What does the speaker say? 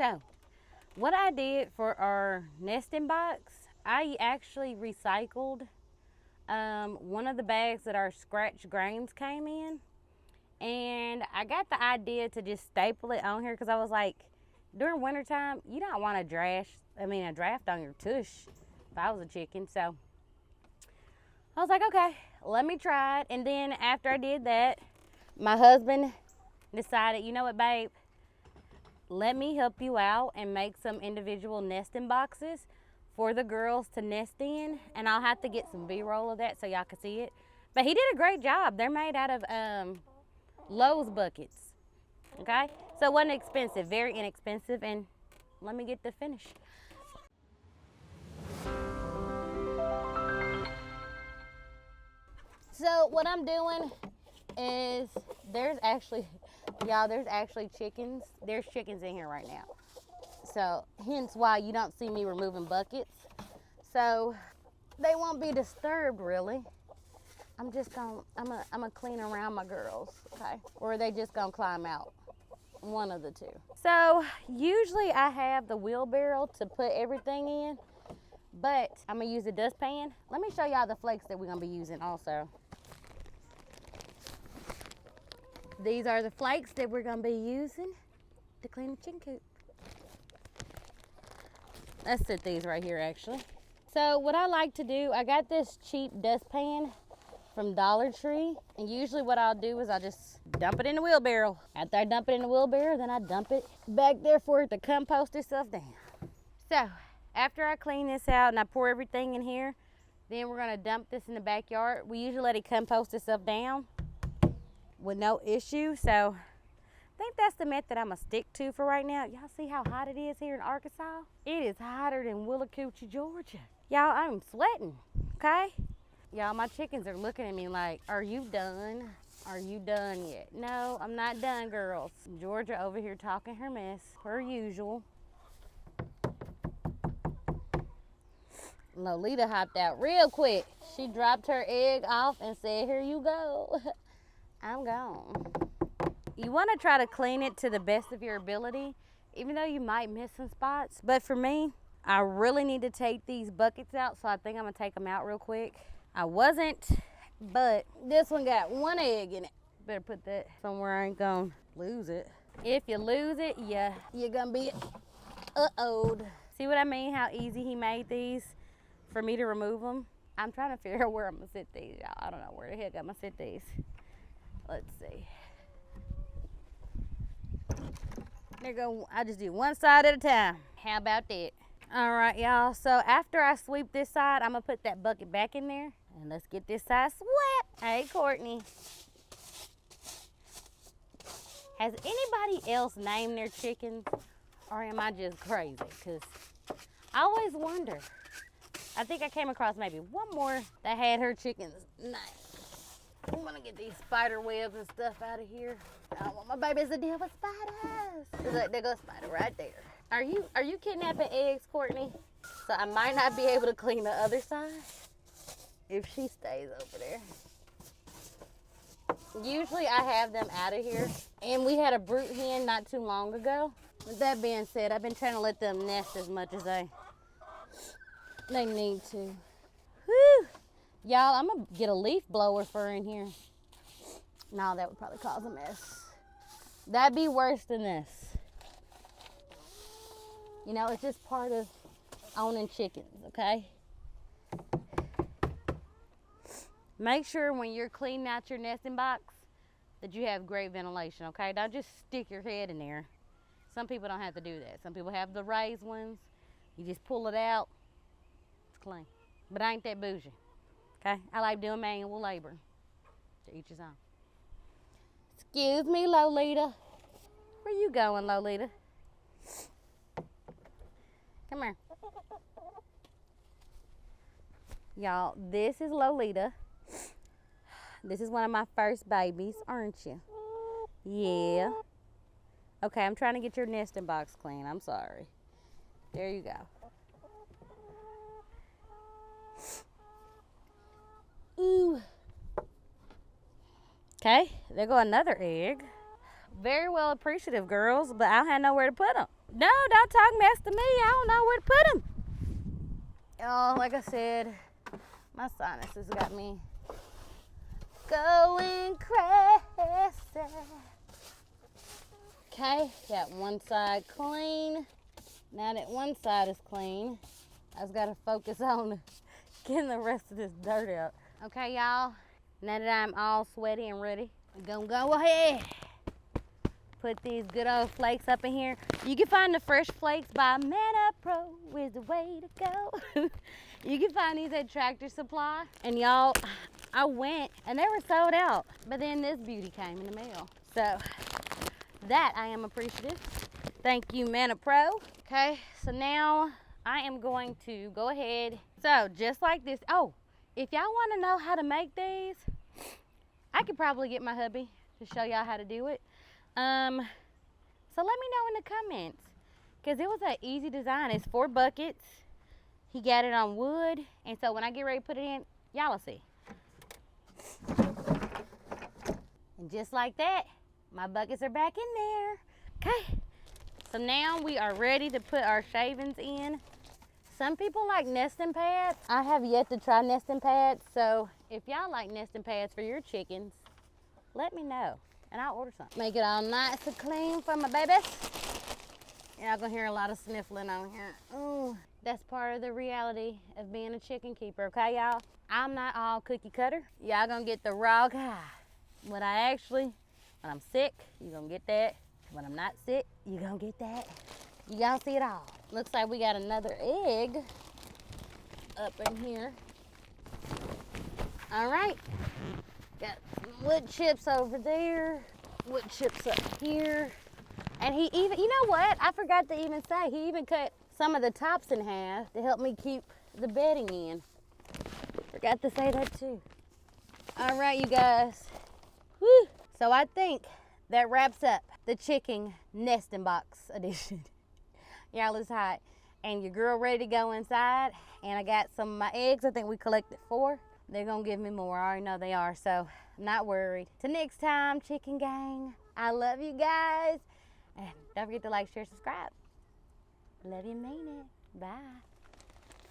So, what I did for our nesting box, I actually recycled one of the bags that our scratch grains came in. And I got the idea to just staple it on here because I was like, during wintertime, you don't want a draft on your tush if I was a chicken. So I was like, okay, let me try it. And then after I did that, my husband decided, you know what, babe, let me help you out and make some individual nesting boxes for the girls to nest in. And I'll have to get some B-roll of that so y'all can see it. But he did a great job. They're made out of Lowe's buckets, okay? So it wasn't expensive, very inexpensive. And let me get the finish. So what I'm doing is there's actually chickens. There's chickens in here right now. So hence why you don't see me removing buckets. So they won't be disturbed really. I'm gonna clean around my girls, okay? Or are they just gonna climb out? One of the two. So usually I have the wheelbarrow to put everything in, but I'm gonna use a dustpan. Let me show y'all the flakes that we're gonna be using also. These are the flakes that we're gonna be using to clean the chicken coop. Let's set these right here actually. So what I like to do, I got this cheap dustpan from Dollar Tree, and usually what I'll do is I'll just dump it in the wheelbarrow. After I dump it in the wheelbarrow, then I dump it back there for it to compost itself down. So after I clean this out and I pour everything in here, then we're gonna dump this in the backyard. We usually let it compost itself down with no issue. So I think that's the method I'm gonna stick to for right now. Y'all see how hot it is here in Arkansas? It is hotter than Willacoochee, Georgia. Y'all, I'm sweating, okay? Y'all, my chickens are looking at me like, are you done? Are you done yet? No, I'm not done, girls. Georgia over here talking her mess, per usual. Lolita hopped out real quick. She dropped her egg off and said, here you go. I'm gone. You want to try to clean it to the best of your ability, even though you might miss some spots. But for me, I really need to take these buckets out, so I think I'm going to take them out real quick. I wasn't, but this one got one egg in it. Better put that somewhere I ain't gonna lose it. If you lose it, you're gonna be uh-oh'd. See what I mean? How easy he made these for me to remove them? I'm trying to figure out where I'm gonna sit these, y'all. I don't know where the heck I'm gonna sit these. Let's see. There go. I just do one side at a time. How about that? All right, y'all. So after I sweep this side, I'm gonna put that bucket back in there. And let's get this side swept. Hey, Courtney. Has anybody else named their chickens? Or am I just crazy? Because I always wonder. I think I came across maybe one more that had her chickens named. I'm gonna get these spider webs and stuff out of here. I don't want my babies to deal with spiders. Look, there goes a spider right there. Are you kidnapping eggs, Courtney? So I might not be able to clean the other side if she stays over there. Usually I have them out of here. And we had a brood hen not too long ago. With that being said, I've been trying to let them nest as much as they need to. Whew. Y'all, I'm gonna get a leaf blower for in here. No, that would probably cause a mess. That'd be worse than this. You know, it's just part of owning chickens, okay? Make sure when you're cleaning out your nesting box that you have great ventilation, okay? Don't just stick your head in there. Some people don't have to do that. Some people have the raised ones. You just pull it out, it's clean. But I ain't that bougie, okay? I like doing manual labor. To each his own. Excuse me, Lolita. Where you going, Lolita? Come here. Y'all, this is Lolita. This is one of my first babies, aren't you? Yeah. Okay, I'm trying to get your nesting box clean. I'm sorry. There you go. Ooh. Okay, there go another egg. Very well appreciative, girls, but I don't have nowhere to put them. No, don't talk mess to me. I don't know where to put them. Oh, like I said, my sinuses got me going crazy. Okay, got one side clean. Now that one side is clean, I just gotta focus on getting the rest of this dirt out. Okay, y'all, now that I'm all sweaty and ready, I'm gonna go ahead. Put these good old flakes up in here. You can find the fresh flakes by MannaPro is the way to go. You can find these at Tractor Supply. And y'all, I went and they were sold out. But then this beauty came in the mail. So that I am appreciative. Thank you, MannaPro. Okay, so now I am going to go ahead. So just like this. Oh, if y'all want to know how to make these, I could probably get my hubby to show y'all how to do it. So let me know in the comments, because it was an easy design. It's 4 buckets. He got it on wood, and so when I get ready to put it in, y'all will see. And just like that, my buckets are back in there. Okay, so now we are ready to put our shavings in. Some people like nesting pads. I have yet to try nesting pads, so if y'all like nesting pads for your chickens, let me know. And I'll order some. Make it all nice and clean for my babies. Y'all gonna hear a lot of sniffling on here. Ooh, that's part of the reality of being a chicken keeper, okay, y'all? I'm not all cookie cutter. Y'all gonna get the raw guy. When I'm sick, you gonna get that. When I'm not sick, you gonna get that. You gonna see it all. Looks like we got another egg up in here. All right. Got some wood chips over there, wood chips up here. And he even, you know what? I forgot to even say, he even cut some of the tops in half to help me keep the bedding in. Forgot to say that too. All right, you guys. Whew. So I think that wraps up the chicken nesting box edition. Y'all, it's hot. And your girl ready to go inside. And I got some of my eggs. I think we collected 4. They're gonna give me more. I already know they are, so I'm not worried. Till next time, chicken gang. I love you guys. And don't forget to like, share, subscribe. Love you, mean it. Bye.